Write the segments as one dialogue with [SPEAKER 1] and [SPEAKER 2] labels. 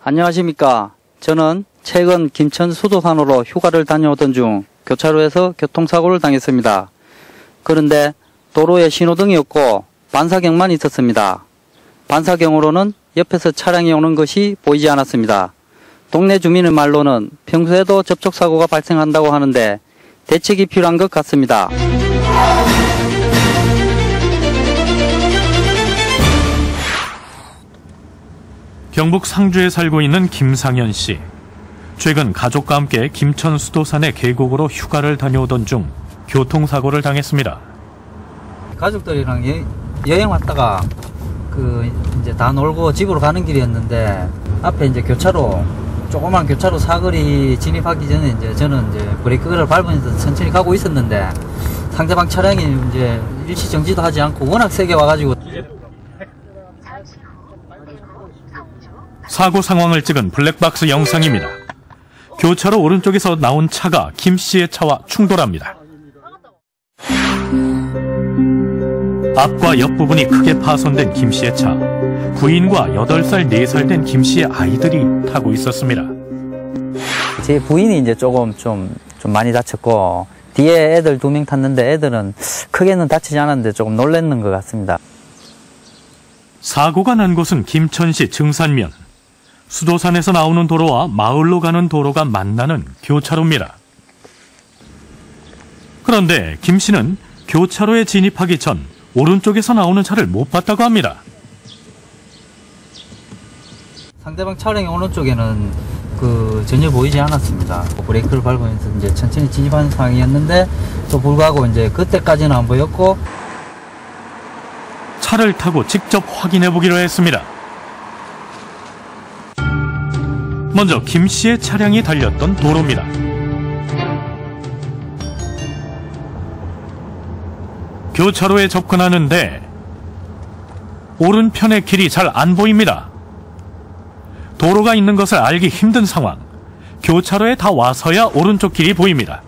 [SPEAKER 1] 안녕하십니까. 저는 최근 김천 수도산으로 휴가를 다녀오던 중 교차로에서 교통사고를 당했습니다. 그런데 도로에 신호등이 없고 반사경만 있었습니다. 반사경으로는 옆에서 차량이 오는 것이 보이지 않았습니다. 동네 주민의 말로는 평소에도 접촉사고가 발생한다고 하는데 대책이 필요한 것 같습니다.
[SPEAKER 2] 경북 상주에 살고 있는 김상현 씨. 최근 가족과 함께 김천 수도산의 계곡으로 휴가를 다녀오던 중 교통사고를 당했습니다.
[SPEAKER 1] 가족들이랑 여행 왔다가 이제 다 놀고 집으로 가는 길이었는데 앞에 이제 조그만 교차로 사거리 진입하기 전에 저는 브레이크를 밟으면서 천천히 가고 있었는데 상대방 차량이 이제 일시 정지도 하지 않고 워낙 세게 와가지고
[SPEAKER 2] 사고 상황을 찍은 블랙박스 영상입니다. 교차로 오른쪽에서 나온 차가 김 씨의 차와 충돌합니다. 앞과 옆부분이 크게 파손된 김 씨의 차. 부인과 8살, 4살 된 김 씨의 아이들이 타고 있었습니다.
[SPEAKER 1] 제 부인이 이제 조금 좀 많이 다쳤고 뒤에 애들 2명 탔는데 애들은 크게는 다치지 않았는데 조금 놀랐는 것 같습니다.
[SPEAKER 2] 사고가 난 곳은 김천시 증산면. 수도산에서 나오는 도로와 마을로 가는 도로가 만나는 교차로입니다. 그런데 김 씨는 교차로에 진입하기 전 오른쪽에서 나오는 차를 못 봤다고 합니다.
[SPEAKER 1] 상대방 차량이 오는 쪽에는 전혀 보이지 않았습니다. 브레이크를 밟으면서 이제 천천히 진입하는 상황이었는데 또 불구하고 이제 그때까지는 안 보였고
[SPEAKER 2] 차를 타고 직접 확인해 보기로 했습니다. 먼저 김 씨의 차량이 달렸던 도로입니다. 교차로에 접근하는데 오른편의 길이 잘 안 보입니다. 도로가 있는 것을 알기 힘든 상황. 교차로에 다 와서야 오른쪽 길이 보입니다.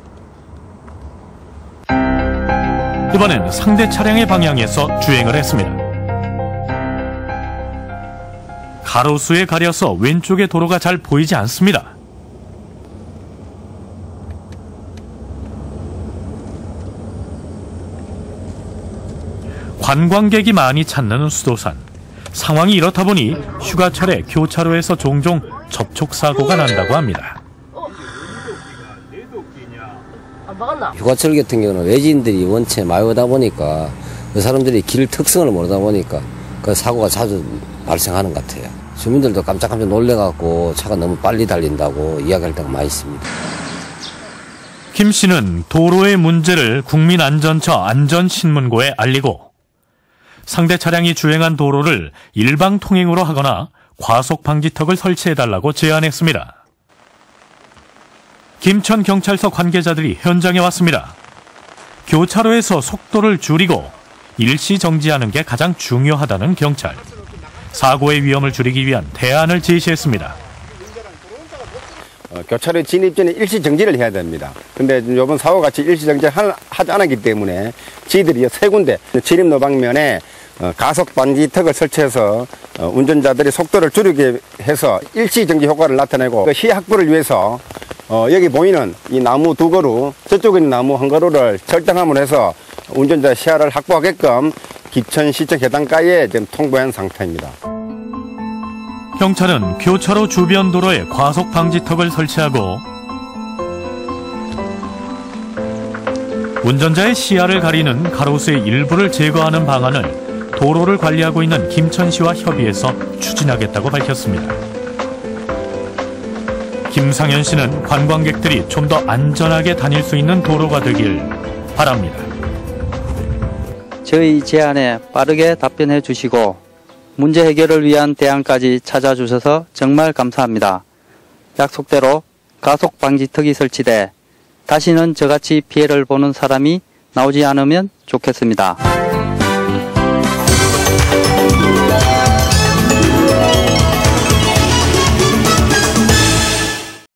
[SPEAKER 2] 이번엔 상대 차량의 방향에서 주행을 했습니다. 가로수에 가려서 왼쪽의 도로가 잘 보이지 않습니다. 관광객이 많이 찾는 수도산. 상황이 이렇다 보니 휴가철에 교차로에서 종종 접촉사고가 난다고 합니다.
[SPEAKER 3] 휴가철 같은 경우는 외지인들이 원체 많이 오다 보니까 그 사람들이 길 특성을 모르다 보니까 그 사고가 자주 발생하는 것 같아요. 주민들도 깜짝깜짝 놀래갖고 차가 너무 빨리 달린다고 이야기할 때가 많이 있습니다.
[SPEAKER 2] 김 씨는 도로의 문제를 국민안전처 안전신문고에 알리고 상대 차량이 주행한 도로를 일방통행으로 하거나 과속방지턱을 설치해달라고 제안했습니다. 김천경찰서 관계자들이 현장에 왔습니다. 교차로에서 속도를 줄이고 일시 정지하는 게 가장 중요하다는 경찰. 사고의 위험을 줄이기 위한 대안을 제시했습니다.
[SPEAKER 4] 교차로에 진입 전에 일시 정지를 해야 됩니다. 근데 이번 사고와 같이 일시 정지를 하지 않았기 때문에 저희들이 3군데 진입로 방면에 가속 방지턱을 설치해서 운전자들이 속도를 줄이게 해서 일시 정지 효과를 나타내고 그 시야 확보를 위해서 여기 보이는 이 나무 2그루, 저쪽에 있는 나무 1그루를 절단함으로 해서 운전자 시야를 확보하게끔 기천시청 해당가에 지금 통보한 상태입니다.
[SPEAKER 2] 경찰은 교차로 주변 도로에 과속 방지턱을 설치하고 운전자의 시야를 가리는 가로수의 일부를 제거하는 방안을 도로를 관리하고 있는 김천시와 협의해서 추진하겠다고 밝혔습니다. 김상현 씨는 관광객들이 좀 더 안전하게 다닐 수 있는 도로가 되길 바랍니다.
[SPEAKER 1] 저희 제안에 빠르게 답변해 주시고 문제 해결을 위한 대안까지 찾아주셔서 정말 감사합니다. 약속대로 가속 방지턱이 설치돼 다시는 저같이 피해를 보는 사람이 나오지 않으면 좋겠습니다.